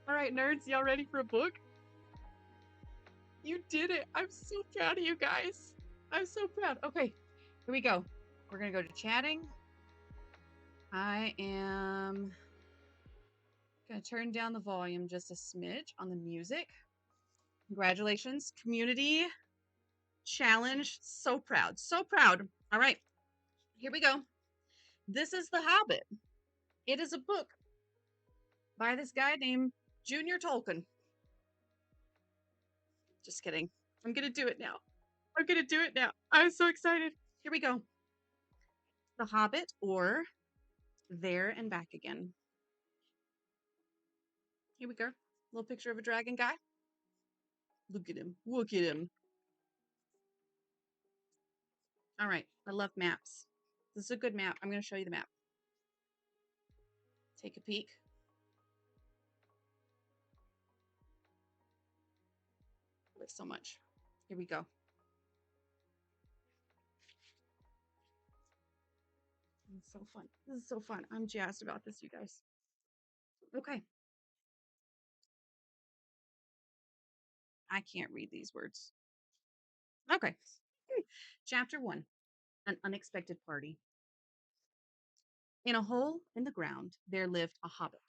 All right, nerds, y'all ready for a book? You did it. I'm so proud of you guys. I'm so proud. Okay, here we go. We're going to go to chatting. I am going to turn down the volume just a smidge on the music. Congratulations, community challenge. So proud. So proud. All right, here we go. This is The Hobbit. It is a book by this guy named Junior Tolkien. Just kidding. I'm going to do it now. I'm going to do it now. I'm so excited. Here we go. The Hobbit, or There and Back Again. Here we go. Little picture of a dragon guy. Look at him. Look at him. All right. I love maps. This is a good map. I'm going to show you the map. Take a peek. Love so much. Here we go. This is so fun. This is so fun. I'm jazzed about this, you guys. Okay. I can't read these words. Okay. Chapter 1, An Unexpected Party. In a hole in the ground, there lived a hobbit.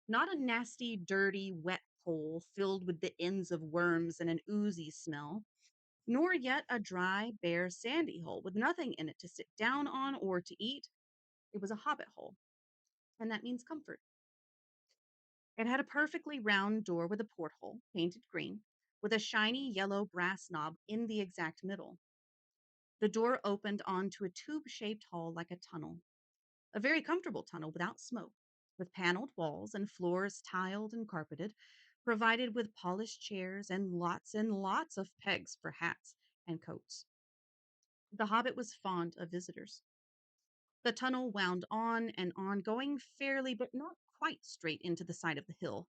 Not a nasty, dirty, wet hole filled with the ends of worms and an oozy smell, nor yet a dry, bare, sandy hole with nothing in it to sit down on or to eat. It was a hobbit hole, and that means comfort. It had a perfectly round door with a porthole, painted green, with a shiny yellow brass knob in the exact middle. The door opened onto a tube shaped hall like a tunnel, a very comfortable tunnel without smoke, with paneled walls and floors tiled and carpeted, provided with polished chairs and lots of pegs for hats and coats. The hobbit was fond of visitors. The tunnel wound on and on, going fairly but not quite straight into the side of the hill.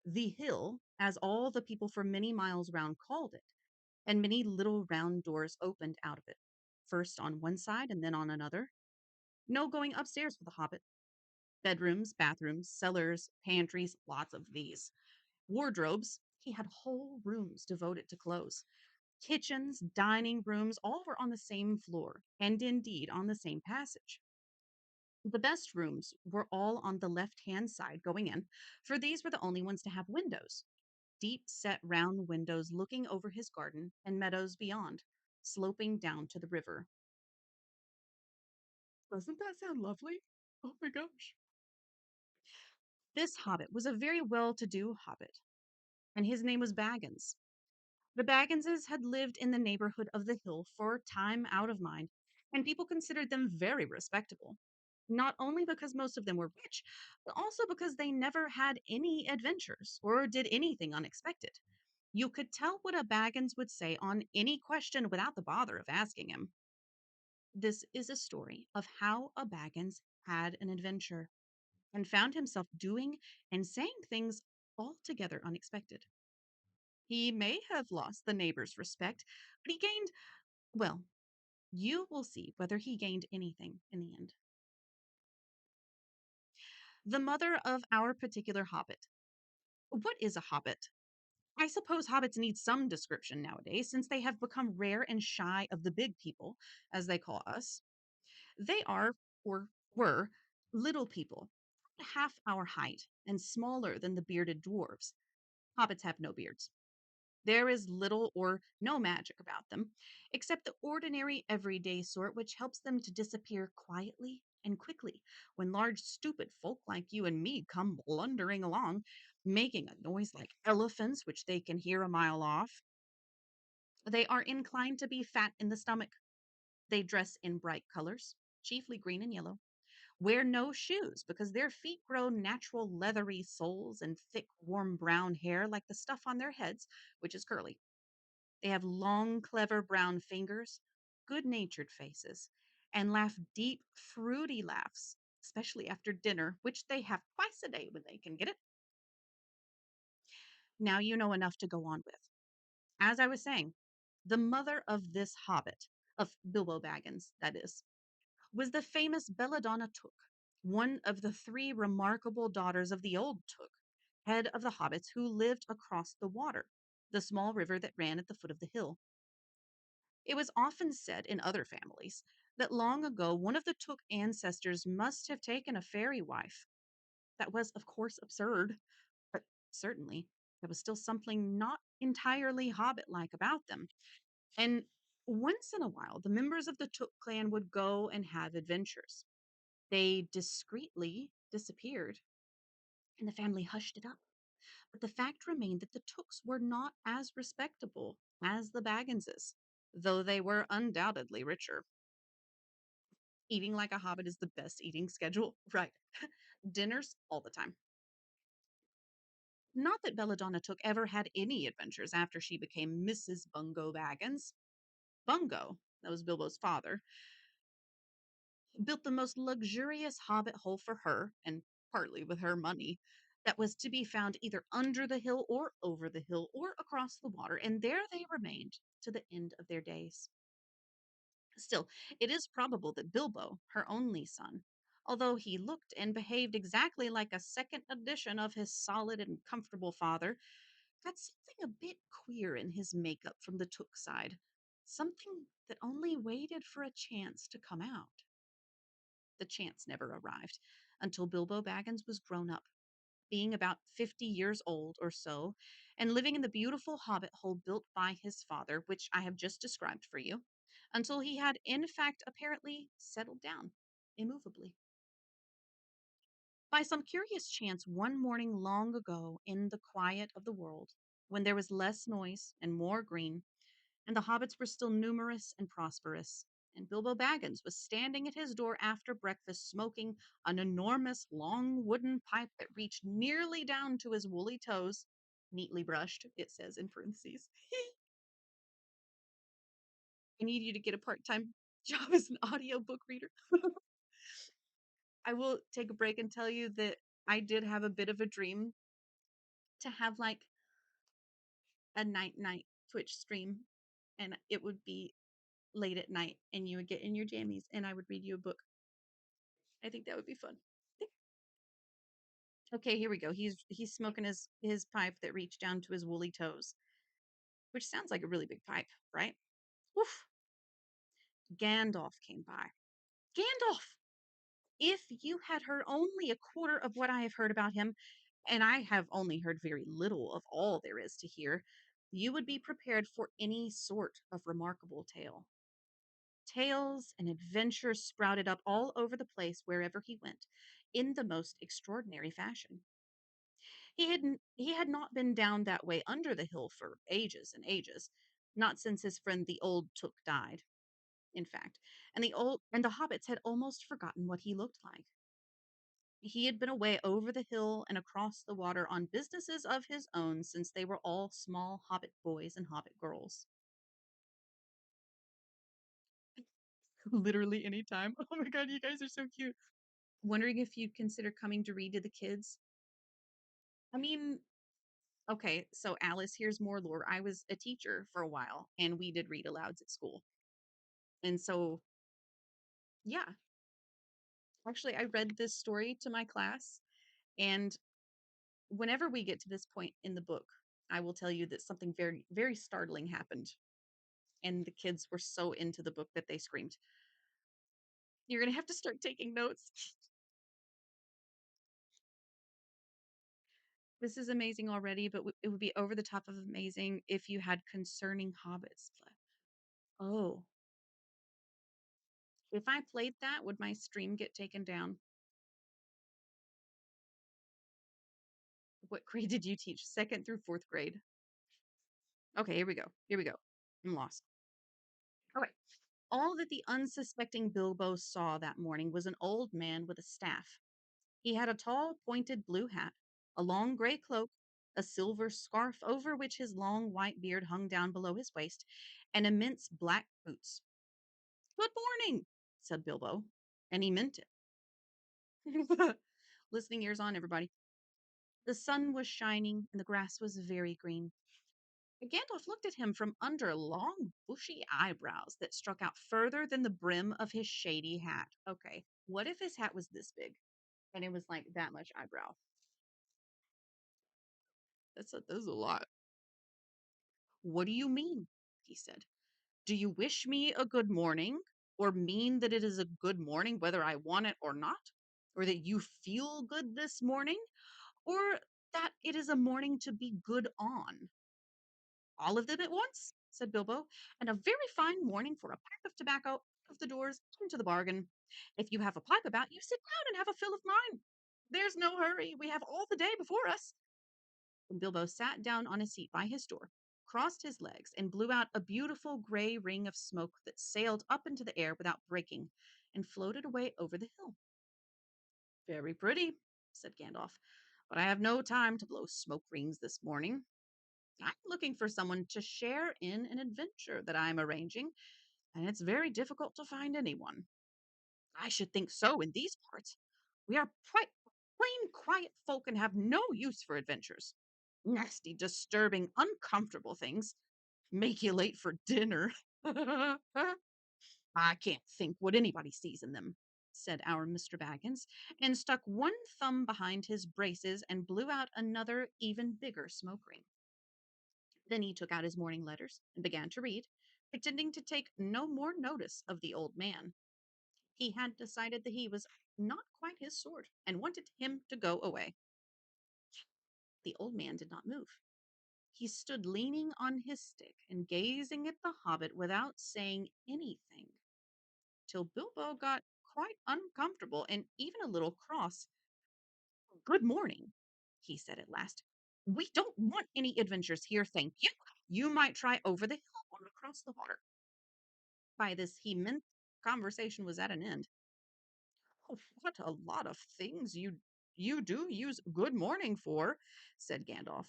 The hill, as all the people for many miles round called it, and many little round doors opened out of it, first on one side and then on another. No going upstairs for the hobbit. Bedrooms, bathrooms, cellars, pantries, lots of these. Wardrobes, he had whole rooms devoted to clothes. Kitchens, dining rooms, all were on the same floor, and indeed on the same passage. The best rooms were all on the left hand side going in, for these were the only ones to have windows. Deep set round windows looking over his garden and meadows beyond, sloping down to the river. Doesn't that sound lovely? Oh my gosh. This hobbit was a very well to do hobbit, and his name was Baggins. The Bagginses had lived in the neighborhood of the hill for time out of mind, and people considered them very respectable. Not only because most of them were rich, but also because they never had any adventures or did anything unexpected. You could tell what a Baggins would say on any question without the bother of asking him. This is a story of how a Baggins had an adventure and found himself doing and saying things altogether unexpected. He may have lost the neighbor's respect, but he gained, well, you will see whether he gained anything in the end. The mother of our particular hobbit. What is a hobbit? I suppose hobbits need some description nowadays since they have become rare and shy of the big people, as they call us. They are, or were, little people, half our height and smaller than the bearded dwarves. Hobbits have no beards. There is little or no magic about them, except the ordinary everyday sort which helps them to disappear quietly and quickly when large stupid folk like you and me come blundering along, making a noise like elephants which they can hear a mile off. They are inclined to be fat in the stomach. They dress in bright colors, chiefly green and yellow, wear no shoes because their feet grow natural leathery soles and thick, warm brown hair like the stuff on their heads, which is curly. They have long, clever brown fingers, good natured faces, and laugh deep, fruity laughs, especially after dinner, which they have twice a day when they can get it. Now you know enough to go on with. As I was saying, the mother of this hobbit, of Bilbo Baggins, that is, was the famous Belladonna Took, one of the three remarkable daughters of the old Took, head of the hobbits who lived across the water, the small river that ran at the foot of the hill. It was often said in other families that long ago one of the Took ancestors must have taken a fairy wife. That was, of course, absurd, but certainly there was still something not entirely hobbit like about them. And once in a while, the members of the Took clan would go and have adventures. They discreetly disappeared, and the family hushed it up. But the fact remained that the Tooks were not as respectable as the Bagginses, though they were undoubtedly richer. Eating like a hobbit is the best eating schedule, right? Dinners all the time. Not that Belladonna Took ever had any adventures after she became Mrs. Bungo Baggins. Bungo, that was Bilbo's father, built the most luxurious hobbit hole for her, and partly with her money, that was to be found either under the hill or over the hill or across the water, and there they remained to the end of their days. Still, it is probable that Bilbo, her only son, although he looked and behaved exactly like a second edition of his solid and comfortable father, got something a bit queer in his makeup from the Took side, something that only waited for a chance to come out. The chance never arrived until Bilbo Baggins was grown up, being about 50 years old or so, and living in the beautiful hobbit hole built by his father, which I have just described for you, until he had, in fact, apparently settled down immovably. By some curious chance, one morning long ago, in the quiet of the world, when there was less noise and more green, and the hobbits were still numerous and prosperous, and Bilbo Baggins was standing at his door after breakfast smoking an enormous long wooden pipe that reached nearly down to his woolly toes, neatly brushed, it says in parentheses. I need you to get a part-time job as an audiobook reader. I will take a break and tell you that I did have a bit of a dream to have like a night Twitch stream, and it would be late at night, and you would get in your jammies and I would read you a book. I think that would be fun. Okay, here we go. He's smoking his pipe that reached down to his woolly toes, which sounds like a really big pipe, right? Woof. Gandalf came by. Gandalf! If you had heard only a quarter of what I have heard about him, and I have only heard very little of all there is to hear, you would be prepared for any sort of remarkable tale. Tales and adventures sprouted up all over the place wherever he went, in the most extraordinary fashion. He had not been down that way under the hill for ages and ages, not since his friend the old Took died, in fact. And the hobbits had almost forgotten what he looked like. He had been away over the hill and across the water on businesses of his own since they were all small hobbit boys and hobbit girls. Literally any time. Oh my god, you guys are so cute. Wondering if you'd consider coming to read to the kids. I mean, okay, so Alice, here's more lore. I was a teacher for a while and we did read alouds at school. And so, yeah, actually, I read this story to my class. And whenever we get to this point in the book, I will tell you that something very, very startling happened. And the kids were so into the book that they screamed. You're going to have to start taking notes. This is amazing already, but it would be over the top of amazing if you had concerning hobbits. Oh, if I played that, would my stream get taken down? What grade did you teach? Second through fourth grade. Okay, here we go. Here we go. I'm lost. Okay. All that the unsuspecting Bilbo saw that morning was an old man with a staff. He had a tall, pointed blue hat, a long gray cloak, a silver scarf over which his long white beard hung down below his waist, and immense black boots. Good morning, said Bilbo, and he meant it. Listening ears on, everybody. The sun was shining, and the grass was very green. Gandalf looked at him from under long, bushy eyebrows that struck out further than the brim of his shady hat. Okay, what if his hat was this big and it was like that much eyebrow? That's a lot. What do you mean? He said. Do you wish me a good morning, or mean that it is a good morning whether I want it or not? Or that you feel good this morning? Or that it is a morning to be good on? All of them at once, said Bilbo, and a very fine morning for a pipe of tobacco out of the doors into the bargain. If you have a pipe about you, sit down and have a fill of mine. There's no hurry. We have all the day before us. And Bilbo sat down on a seat by his door, crossed his legs, and blew out a beautiful gray ring of smoke that sailed up into the air without breaking and floated away over the hill. Very pretty, said Gandalf, but I have no time to blow smoke rings this morning. I'm looking for someone to share in an adventure that I'm arranging, and it's very difficult to find anyone. I should think so in these parts. We are plain quiet folk and have no use for adventures. Nasty, disturbing, uncomfortable things. Make you late for dinner. I can't think what anybody sees in them, said our Mr. Baggins, and stuck one thumb behind his braces and blew out another, even bigger smoke ring. Then he took out his morning letters and began to read, pretending to take no more notice of the old man. He had decided that he was not quite his sort and wanted him to go away. The old man did not move. He stood leaning on his stick and gazing at the hobbit without saying anything, till Bilbo got quite uncomfortable and even a little cross. Good morning, he said at last. We don't want any adventures here, thank you. You might try over the hill or across the water. By this, he meant conversation was at an end. "Oh, what a lot of things you do use good morning for," said Gandalf.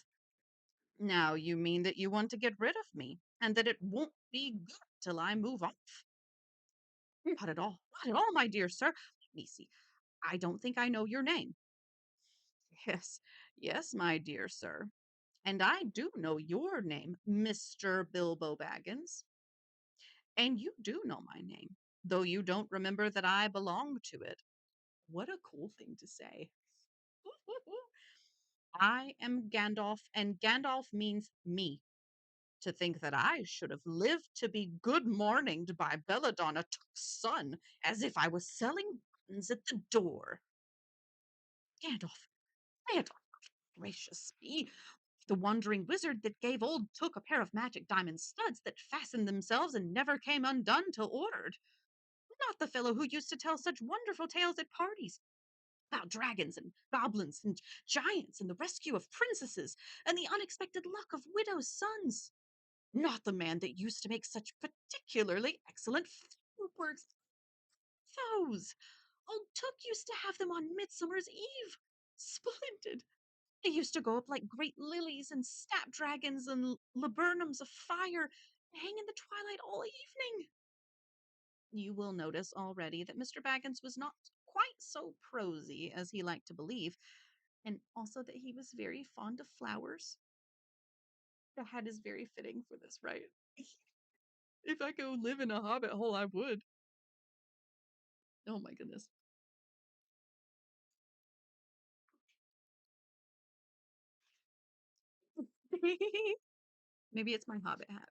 "Now you mean that you want to get rid of me, and that it won't be good till I move off." "Not at all, not at all, my dear sir. Let me see. I don't think I know your name." "Yes, yes, my dear sir. And I do know your name, Mr. Bilbo Baggins. And you do know my name, though you don't remember that I belong to it." What a cool thing to say. "I am Gandalf, and Gandalf means me. To think that I should have lived to be good morninged by Belladonna Took's son, as if I was selling buttons at the door. Gandalf, Gandalf, gracious me, the wandering wizard that gave old Took a pair of magic diamond studs that fastened themselves and never came undone till ordered. Not the fellow who used to tell such wonderful tales at parties about dragons and goblins and giants and the rescue of princesses and the unexpected luck of widows' sons. Not the man that used to make such particularly excellent fireworks. Those! Old Took used to have them on Midsummer's Eve. Splendid! They used to go up like great lilies and snapdragons and laburnums of fire and hang in the twilight all evening. You will notice already that Mr. Baggins was not quite so prosy as he liked to believe, and also that he was very fond of flowers. The hat is very fitting for this, right? If I could live in a hobbit hole, I would. Oh my goodness. Maybe it's my hobbit hat.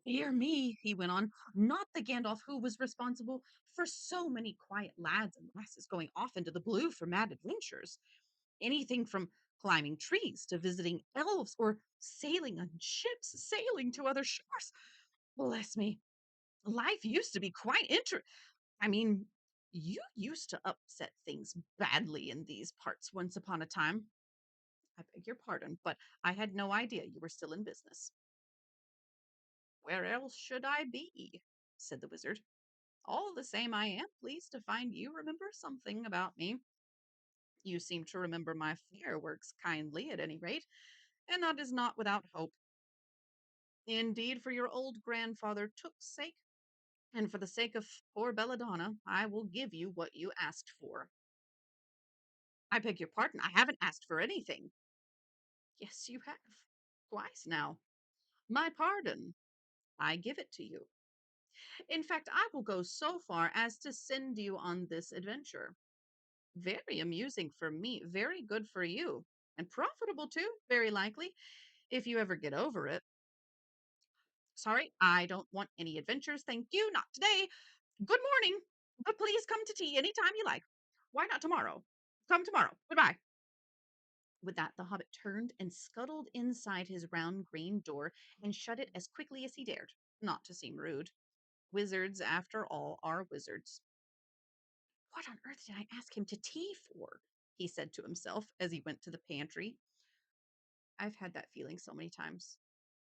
Dear me, he went on, not the Gandalf who was responsible for so many quiet lads and lasses going off into the blue for mad adventures. Anything from climbing trees to visiting elves or sailing on ships, sailing to other shores. Bless me. Life used to be quite I mean, you used to upset things badly in these parts once upon a time. I beg your pardon, but I had no idea you were still in business. Where else should I be? Said the wizard. All the same, I am pleased to find you remember something about me. You seem to remember my fireworks kindly, at any rate, and that is not without hope. Indeed, for your old grandfather Took's sake, and for the sake of poor Belladonna, I will give you what you asked for. I beg your pardon, I haven't asked for anything. Yes, you have. Twice now. My pardon. I give it to you. In fact, I will go so far as to send you on this adventure. Very amusing for me, very good for you. And profitable too, very likely, if you ever get over it. Sorry, I don't want any adventures. Thank you. Not today. Good morning. But please come to tea anytime you like. Why not tomorrow? Come tomorrow. Goodbye. With that, the hobbit turned and scuttled inside his round green door and shut it as quickly as he dared, not to seem rude. Wizards, after all, are wizards. What on earth did I ask him to tea for? He said to himself as he went to the pantry. I've had that feeling so many times.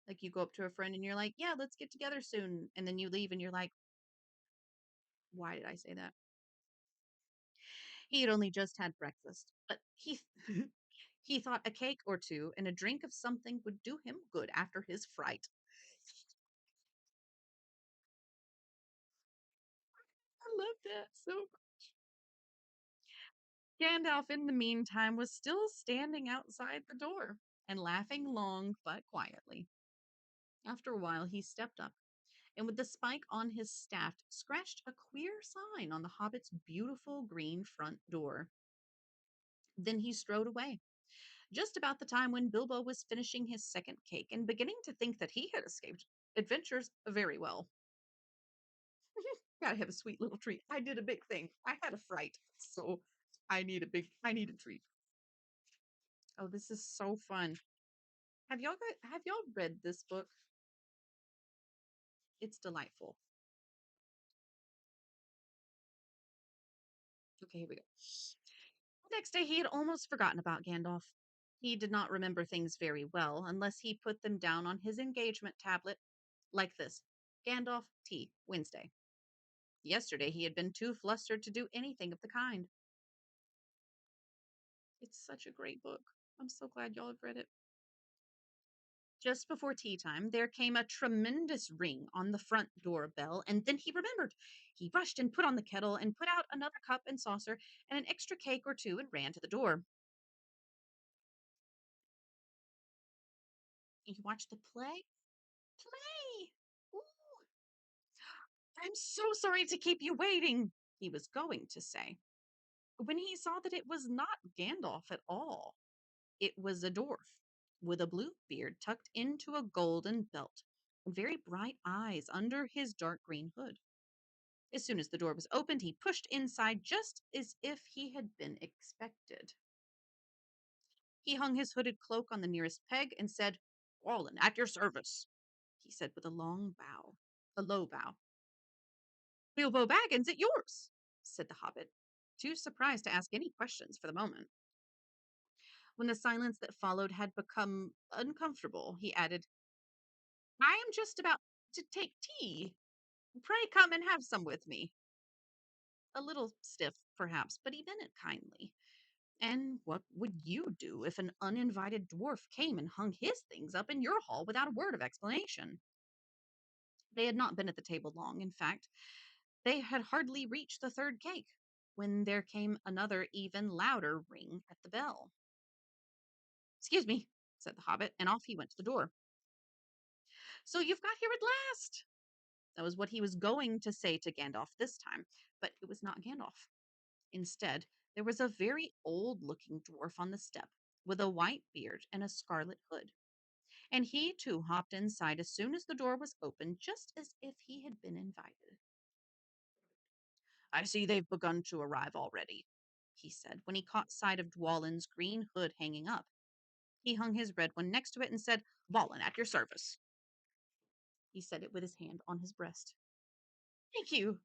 Like you go up to a friend and you're like, yeah, let's get together soon. And then you leave and you're like, why did I say that? He had only just had breakfast, but he thought a cake or two and a drink of something would do him good after his fright. I love that so. Gandalf, in the meantime, was still standing outside the door and laughing long but quietly. After a while, he stepped up and, with the spike on his staff, scratched a queer sign on the hobbit's beautiful green front door. Then he strode away, just about the time when Bilbo was finishing his second cake and beginning to think that he had escaped adventures very well. Gotta have a sweet little treat. I did a big thing. I had a fright, so I need a treat. Oh, this is so fun. Have y'all read this book? It's delightful. Okay, here we go. The next day, he had almost forgotten about Gandalf. He did not remember things very well unless he put them down on his engagement tablet like this: Gandalf, tea, Wednesday. Yesterday, he had been too flustered to do anything of the kind. It's such a great book. I'm so glad y'all have read it. Just before tea time, there came a tremendous ring on the front door bell, and then he remembered. He rushed and put on the kettle and put out another cup and saucer and an extra cake or two and ran to the door. You watch the play? Play! Ooh, I'm so sorry to keep you waiting, he was going to say, when he saw that it was not Gandalf at all. It was a dwarf with a blue beard tucked into a golden belt and very bright eyes under his dark green hood. As soon as the door was opened, he pushed inside just as if he had been expected. He hung his hooded cloak on the nearest peg and said, Wallen, at your service, he said with a low bow. Bilbo Baggins at yours, said the hobbit, too surprised to ask any questions for the moment. When the silence that followed had become uncomfortable, he added, I am just about to take tea. Pray come and have some with me. A little stiff, perhaps, but he meant it kindly. And what would you do if an uninvited dwarf came and hung his things up in your hall without a word of explanation? They had not been at the table long. In fact, they had hardly reached the third cake when there came another, even louder ring at the bell. Excuse me, said the hobbit, and off he went to the door. So you've got here at last. That was what he was going to say to Gandalf this time, but it was not Gandalf. Instead, there was a very old looking dwarf on the step with a white beard and a scarlet hood. And he too hopped inside as soon as the door was opened, just as if he had been invited. I see they've begun to arrive already, he said when he caught sight of Dwalin's green hood hanging up. He hung his red one next to it and said, Dwalin, at your service. He said it with his hand on his breast. Thank you,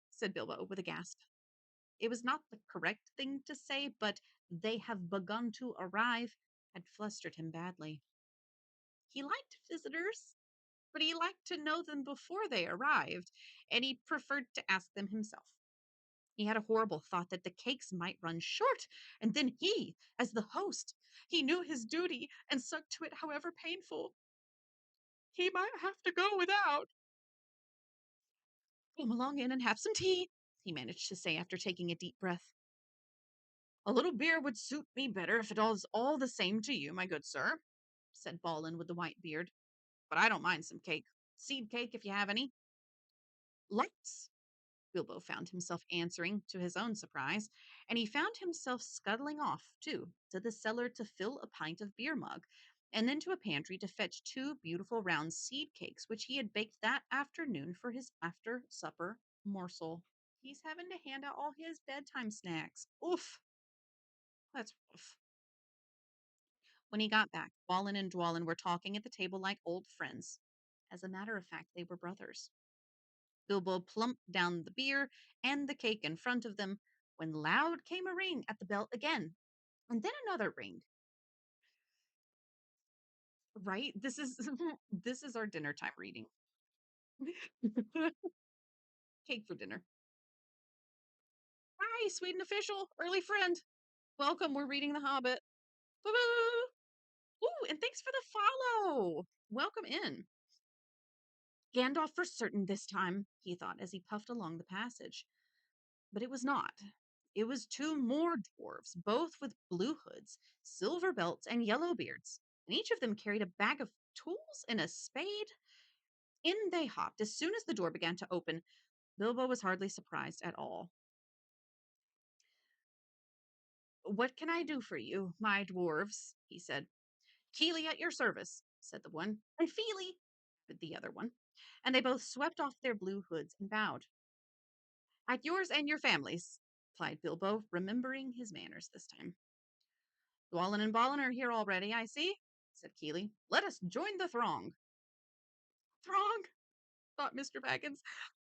said Bilbo with a gasp. It was not the correct thing to say, but they have begun to arrive had flustered him badly. He liked visitors, but he liked to know them before they arrived, and he preferred to ask them himself. He had a horrible thought that the cakes might run short, and then he, as the host, he knew his duty and stuck to it however painful. He might have to go without. Come along in and have some tea, he managed to say after taking a deep breath. A little beer would suit me better if it was all the same to you, my good sir, said Balin with the white beard. But I don't mind some cake. Seed cake, if you have any. Let's. Bilbo found himself answering to his own surprise, and he found himself scuttling off, too, to the cellar to fill a pint of beer mug, and then to a pantry to fetch two beautiful round seed cakes which he had baked that afternoon for his after supper morsel. He's having to hand out all his bedtime snacks. Oof, that's rough. When he got back, Balin and Dwalin were talking at the table like old friends. As a matter of fact, they were brothers. Bilbo plumped down the beer and the cake in front of them when loud came a ring at the bell again, and then another ring. Right? This is this is our dinner time reading. Cake for dinner. Hi, Sweden official, early friend. Welcome. We're reading The Hobbit. Woo! Ooh, and thanks for the follow. Welcome in. Gandalf for certain this time, he thought as he puffed along the passage. But it was not. It was two more dwarves, both with blue hoods, silver belts, and yellow beards, and each of them carried a bag of tools and a spade. In they hopped. As soon as the door began to open, Bilbo was hardly surprised at all. "What can I do for you, my dwarves?" he said. "Keely at your service," said the one, "and Feely," said the other one, and they both swept off their blue hoods and bowed. "At yours and your families," replied Bilbo, remembering his manners this time. "Dwalin and Balin are here already, I see," said Keely. "Let us join the throng." Throng, thought Mr. Baggins.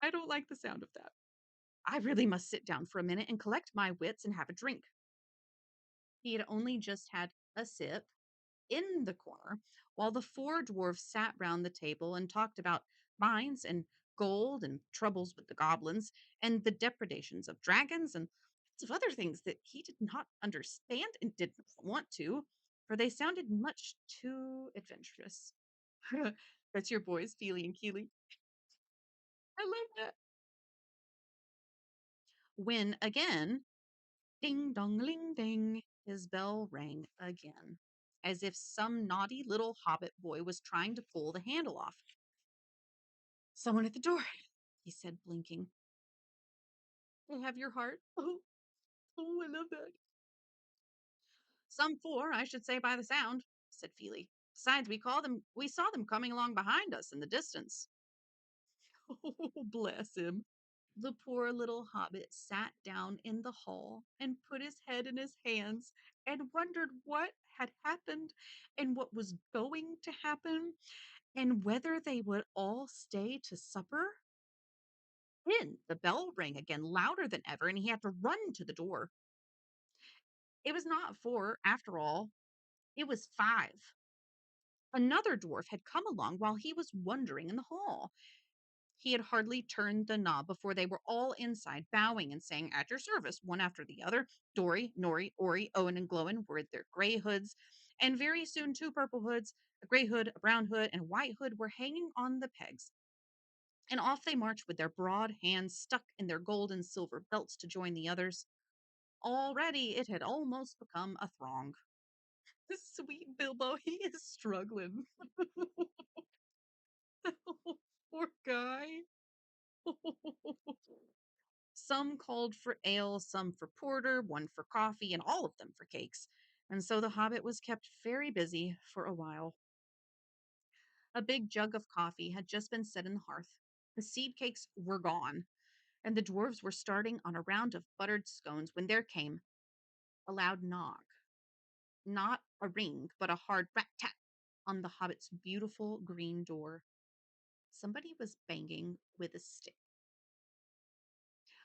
I don't like the sound of that. I really must sit down for a minute and collect my wits and have a drink. He had only just had a sip in the corner while the four dwarfs sat round the table and talked about mines and gold and troubles with the goblins and the depredations of dragons and lots of other things that he did not understand and did not want to, for they sounded much too adventurous. That's your boys, Feely and Keely. I love that. When again, ding dong ling ding, his bell rang again, as if some naughty little hobbit boy was trying to pull the handle off. "Someone at the door," he said, blinking. "I have your heart." Oh, I love that. "Some four, I should say by the sound," said Feely. "Besides, we saw them coming along behind us in the distance." Oh, bless him. The poor little hobbit sat down in the hall and put his head in his hands and wondered what had happened and what was going to happen and whether they would all stay to supper. Then the bell rang again louder than ever, and he had to run to the door. It was not four, after all, it was five. Another dwarf had come along while he was wandering in the hall. He had hardly turned the knob before they were all inside, bowing and saying, "At your service," one after the other. Dory, Nori, Ori, Owen, and Glowin wore their gray hoods, and very soon two purple hoods, a gray hood, a brown hood, and a white hood were hanging on the pegs. And off they marched with their broad hands stuck in their gold and silver belts to join the others. Already it had almost become a throng. Sweet Bilbo, he is struggling. Poor guy. Some called for ale, some for porter, one for coffee, and all of them for cakes. And so the hobbit was kept very busy for a while. A big jug of coffee had just been set in the hearth. The seed cakes were gone, and the dwarves were starting on a round of buttered scones when there came a loud knock. Not a ring, but a hard rat tat on the hobbit's beautiful green door. Somebody was banging with a stick.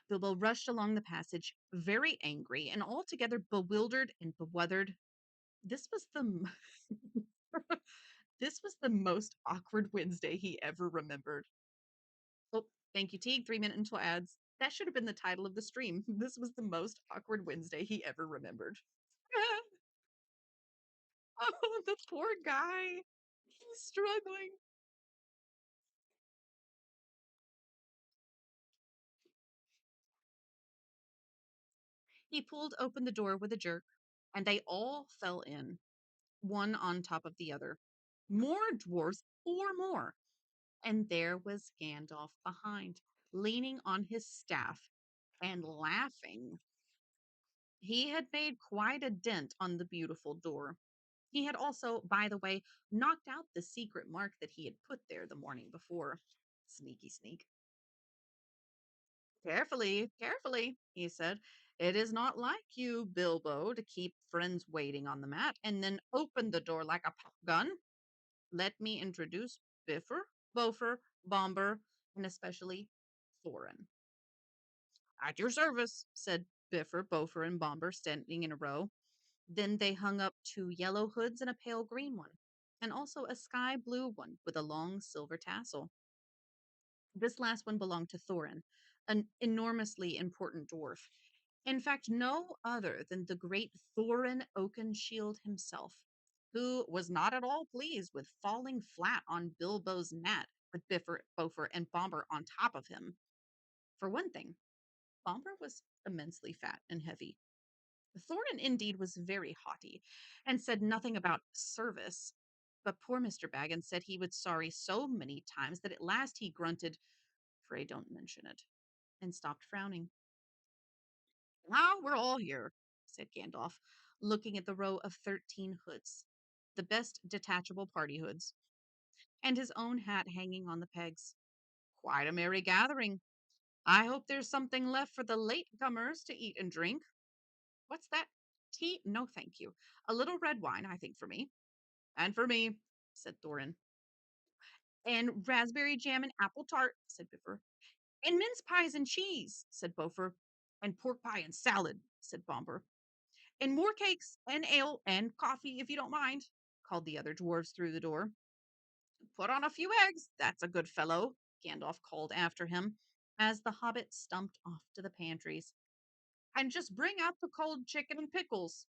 Bilbo rushed along the passage, very angry and altogether bewildered and beweathered. This was the this was the most awkward Wednesday he ever remembered. Oh, thank you, Teague. 3 minute until ads. That should have been the title of the stream. This was the most awkward Wednesday he ever remembered. Oh, the poor guy. He's struggling. He pulled open the door with a jerk, and they all fell in, one on top of the other. More dwarfs, four more. And there was Gandalf behind. leaning on his staff and laughing. He had made quite a dent on the beautiful door. He had also, by the way, knocked out the secret mark that he had put there the morning before. Sneaky sneak. Carefully, carefully, he said. It is not like you, Bilbo, to keep friends waiting on the mat and then open the door like a pop gun. Let me introduce Biffer, Bofer, Bomber, and especially Thorin. At your service, said Biffer, Bofer, and Bomber, standing in a row. Then they hung up two yellow hoods and a pale green one, and also a sky blue one with a long silver tassel. This last one belonged to Thorin, an enormously important dwarf. In fact, no other than the great Thorin Oakenshield himself, who was not at all pleased with falling flat on Bilbo's mat with Biffer, Bofer, and Bomber on top of him. For one thing, Bomber was immensely fat and heavy. Thorin indeed was very haughty and said nothing about service. But poor Mr. Baggins said he was sorry so many times that at last he grunted, "Pray don't mention it," and stopped frowning. "Now we're all here," said Gandalf, looking at the row of 13 hoods, the best detachable party hoods, and his own hat hanging on the pegs. "Quite a merry gathering. I hope there's something left for the late comers to eat and drink. What's that? Tea? No, thank you. A little red wine, I think, for me." "And for me," said Thorin. "And raspberry jam and apple tart," said Biffer. "And mince pies and cheese," said Bofer. "And pork pie and salad," said Bomber. "And more cakes and ale and coffee, if you don't mind," called the other dwarves through the door. "Put on a few eggs, that's a good fellow," Gandalf called after him, as the hobbit stumped off to the pantries. "And just bring out the cold chicken and pickles."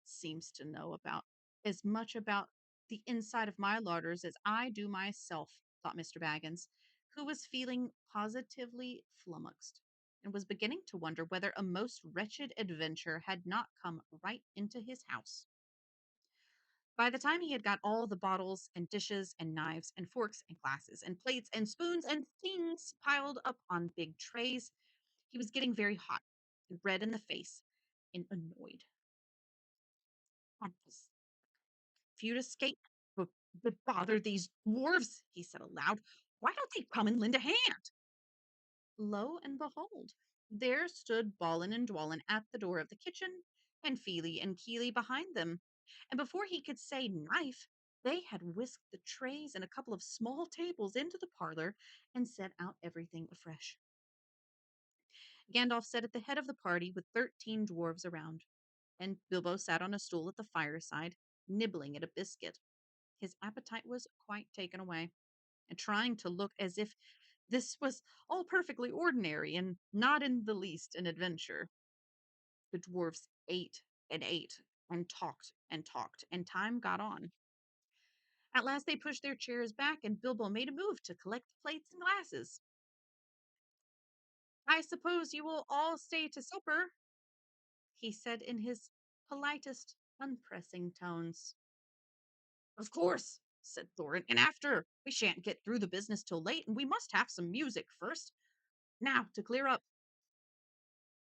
Seems to know about as much about the inside of my larders as I do myself, thought Mr. Baggins, who was feeling positively flummoxed and was beginning to wonder whether a most wretched adventure had not come right into his house. By the time he had got all the bottles and dishes and knives and forks and glasses and plates and spoons and things piled up on big trays, he was getting very hot and red in the face and annoyed. "If you'd escape, but bother these dwarves," he said aloud. "Why don't they come and lend a hand?" Lo and behold, there stood Balin and Dwalin at the door of the kitchen, and Feely and Keely behind them. And before he could say knife, they had whisked the trays and a couple of small tables into the parlor and set out everything afresh. Gandalf sat at the head of the party with 13 dwarves around, and Bilbo sat on a stool at the fireside, nibbling at a biscuit. His appetite was quite taken away, and trying to look as if this was all perfectly ordinary and not in the least an adventure. The dwarfs ate and talked, and time got on. At last they pushed their chairs back, and Bilbo made a move to collect the plates and glasses. "I suppose you will all stay to supper," he said in his politest, unpressing tones. "Of course," said Thorin, "and after. We shan't get through the business till late, and we must have some music first. Now, to clear up."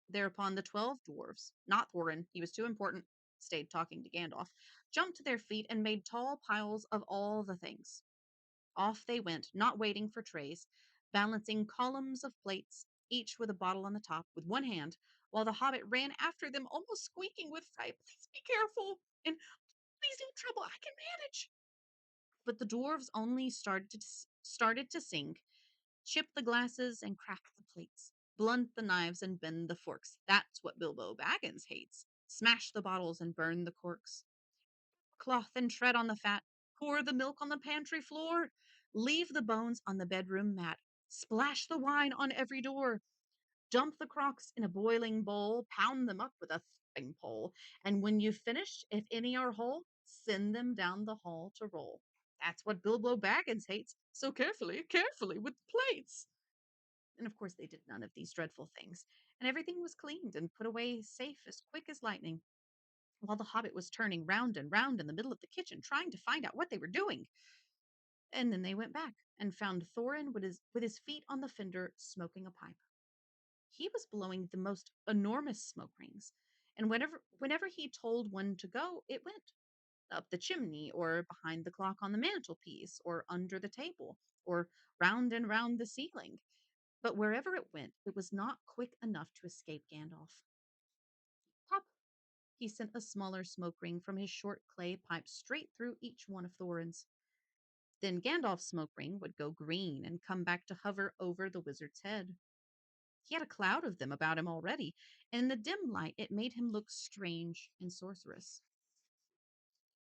Thereupon the 12 dwarfs, not Thorin, he was too important, stayed talking to Gandalf, jumped to their feet and made tall piles of all the things. Off they went, not waiting for trays, balancing columns of plates, each with a bottle on the top, with one hand, while the hobbit ran after them, almost squeaking with fright. "Please be careful, and please no trouble, I can manage." But the dwarves only started to sing, chip the glasses and crack the plates, blunt the knives and bend the forks. That's what Bilbo Baggins hates. Smash the bottles and burn the corks. Cloth and tread on the fat. Pour the milk on the pantry floor. Leave the bones on the bedroom mat. Splash the wine on every door. Dump the crocks in a boiling bowl. Pound them up with a thipping pole. And when you've finished, if any are whole, send them down the hall to roll. That's what Bilbo Baggins hates. So carefully, carefully with the plates. And of course, they did none of these dreadful things, and everything was cleaned and put away safe as quick as lightning, while the hobbit was turning round and round in the middle of the kitchen, trying to find out what they were doing. And then they went back and found Thorin with his feet on the fender smoking a pipe. He was blowing the most enormous smoke rings, and whenever he told one to go, it went up the chimney, or behind the clock on the mantelpiece, or under the table, or round and round the ceiling. But wherever it went, it was not quick enough to escape Gandalf. Pop! He sent a smaller smoke ring from his short clay pipe straight through each one of Thorin's. Then Gandalf's smoke ring would go green and come back to hover over the wizard's head. He had a cloud of them about him already, and in the dim light it made him look strange and sorcerous.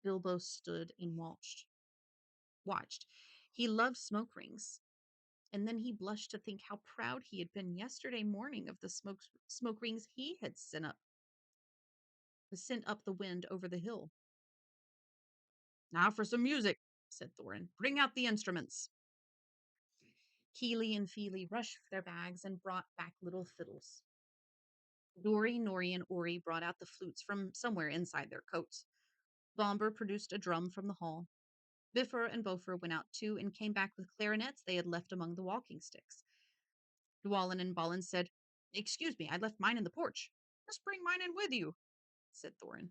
Bilbo stood and watched. He loved smoke rings, and then he blushed to think how proud he had been yesterday morning of the smoke rings he had sent up the wind over the hill. Now for some music, said Thorin. Bring out the instruments. Keely and Feely rushed for their bags and brought back little fiddles. Dory, Nori, and Ori brought out the flutes from somewhere inside their coats. Bomber produced a drum from the hall. Bifur and Bofer went out too and came back with clarinets they had left among the walking sticks. Dwalin and Balin said, Excuse me, I left mine in the porch. Just bring mine in with you, said Thorin.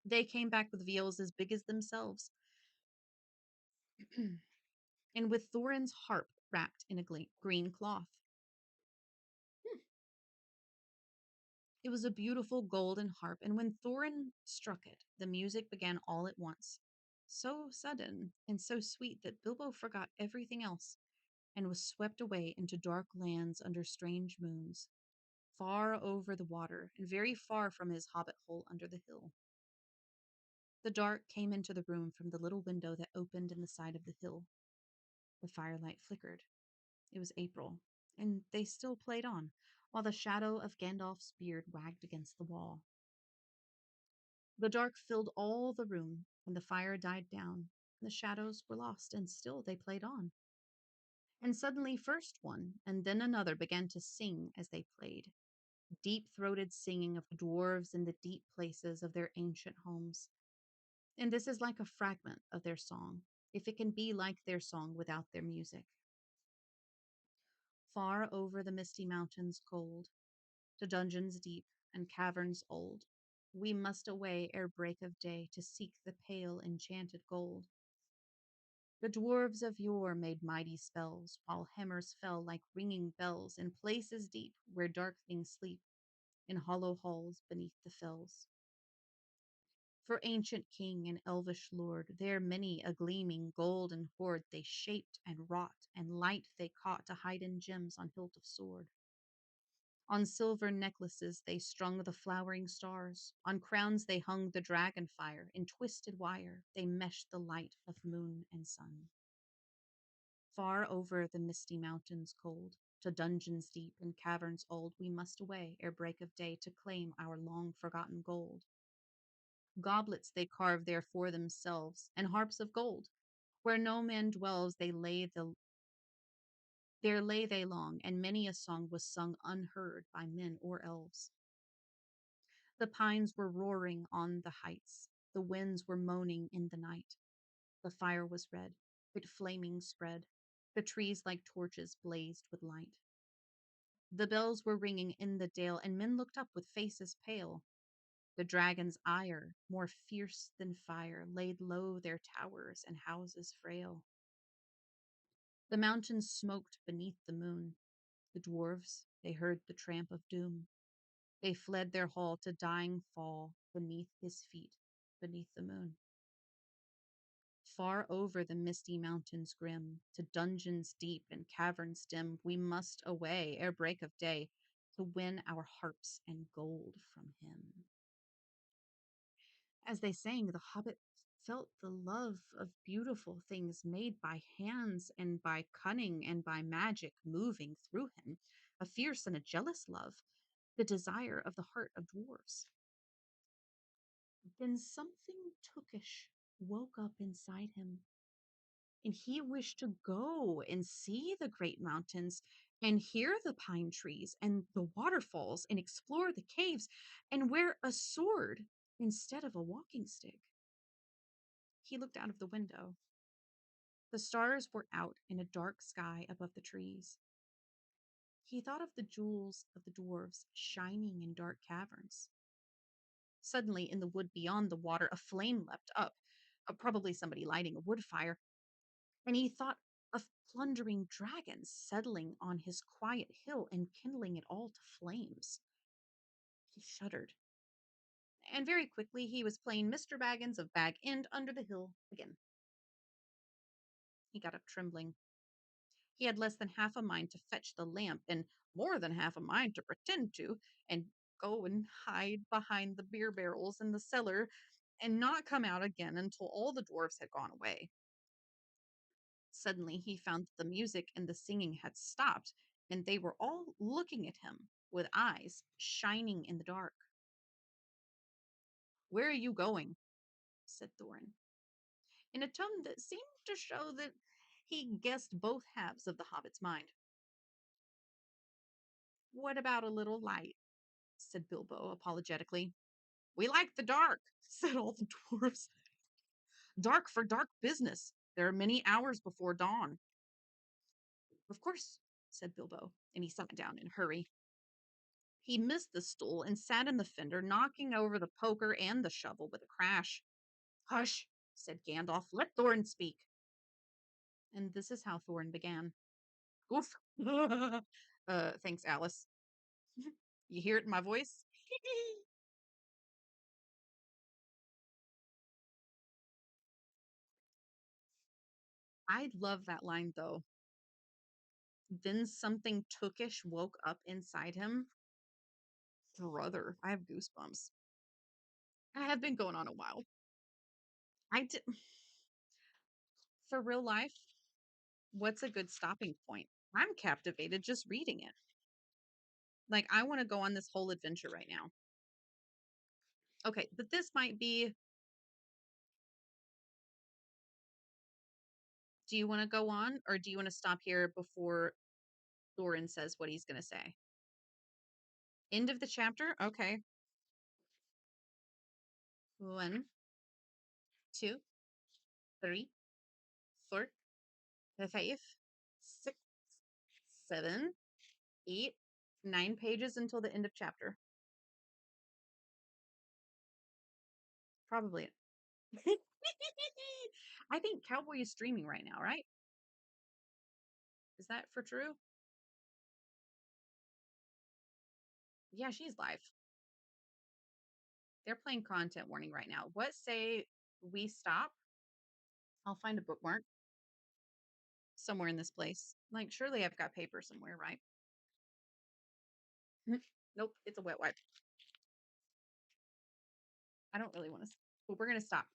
They came back with viols as big as themselves, and with Thorin's harp wrapped in a green cloth. It was a beautiful golden harp, and when Thorin struck it, the music began all at once. So sudden and so sweet that Bilbo forgot everything else and was swept away into dark lands under strange moons, far over the water and very far from his hobbit hole under the hill. The dark came into the room from the little window that opened in the side of the hill. The firelight flickered. It was April, and they still played on, while the shadow of Gandalf's beard wagged against the wall. The dark filled all the room, and the fire died down, and the shadows were lost, and still they played on. And suddenly first one, and then another began to sing as they played, deep-throated singing of the dwarves in the deep places of their ancient homes. And this is like a fragment of their song, if it can be like their song without their music. Far over the misty mountains cold, to dungeons deep and caverns old, we must away ere break of day to seek the pale enchanted gold. The dwarves of yore made mighty spells, while hammers fell like ringing bells in places deep where dark things sleep, in hollow halls beneath the fells. For ancient king and elvish lord, there many a gleaming golden hoard they shaped and wrought, and light they caught to hide in gems on hilt of sword. On silver necklaces they strung the flowering stars, on crowns they hung the dragon fire, in twisted wire they meshed the light of moon and sun. Far over the misty mountains cold, to dungeons deep and caverns old, we must away ere break of day to claim our long forgotten gold. Goblets they carve there for themselves, and harps of gold. Where no man dwells, there lay they long, and many a song was sung unheard by men or elves. The pines were roaring on the heights, the winds were moaning in the night. The fire was red, it flaming spread, the trees like torches blazed with light. The bells were ringing in the dale, and men looked up with faces pale. The dragon's ire, more fierce than fire, laid low their towers and houses frail. The mountains smoked beneath the moon. The dwarves, they heard the tramp of doom. They fled their hall to dying fall beneath his feet, beneath the moon. Far over the misty mountains grim, to dungeons deep and caverns dim, we must away ere break of day to win our harps and gold from him. As they sang, the hobbit felt the love of beautiful things made by hands and by cunning and by magic moving through him, a fierce and a jealous love, the desire of the heart of dwarves. Then something tookish woke up inside him, and he wished to go and see the great mountains and hear the pine trees and the waterfalls and explore the caves and wear a sword instead of a walking stick. He looked out of the window. The stars were out in a dark sky above the trees. He thought of the jewels of the dwarves shining in dark caverns. Suddenly, in the wood beyond the water, a flame leapt up, probably somebody lighting a wood fire, and he thought of plundering dragons settling on his quiet hill and kindling it all to flames. He shuddered, and very quickly he was playing Mr. Baggins of Bag End under the hill again. He got up trembling. He had less than half a mind to fetch the lamp, and more than half a mind to pretend to, and go and hide behind the beer barrels in the cellar, and not come out again until all the dwarfs had gone away. Suddenly he found that the music and the singing had stopped, and they were all looking at him with eyes shining in the dark. "Where are you going?" said Thorin, in a tone that seemed to show that he guessed both halves of the hobbit's mind. "What about a little light?" said Bilbo apologetically. "We like the dark," said all the dwarfs. "Dark for dark business. There are many hours before dawn." "Of course," said Bilbo, and he sat down in a hurry. He missed the stool and sat in the fender, knocking over the poker and the shovel with a crash. "Hush," said Gandalf. "Let Thorin speak." And this is how Thorin began. "Oof." Thanks, Alice. You hear it in my voice? I love that line, though. Then something tookish woke up inside him. Brother, I have goosebumps. I have been going on a while. I did, for real life, what's a good stopping point? I'm captivated just reading it. Like, I want to go on this whole adventure right now. Okay, but this might be. Do you want to go on, or do you want to stop here before Thorin says what he's going to say? End of the chapter? Okay. One, two, three, four, five, six, seven, 8, 9 pages until the end of chapter. Probably. I think Cowboy is streaming right now, right? Is that for true? Yeah, she's live. They're playing content warning right now. What say we stop? I'll find a bookmark somewhere in this place. Like, surely I've got paper somewhere, right? Nope, it's a wet wipe. I don't really want to, but we're going to stop.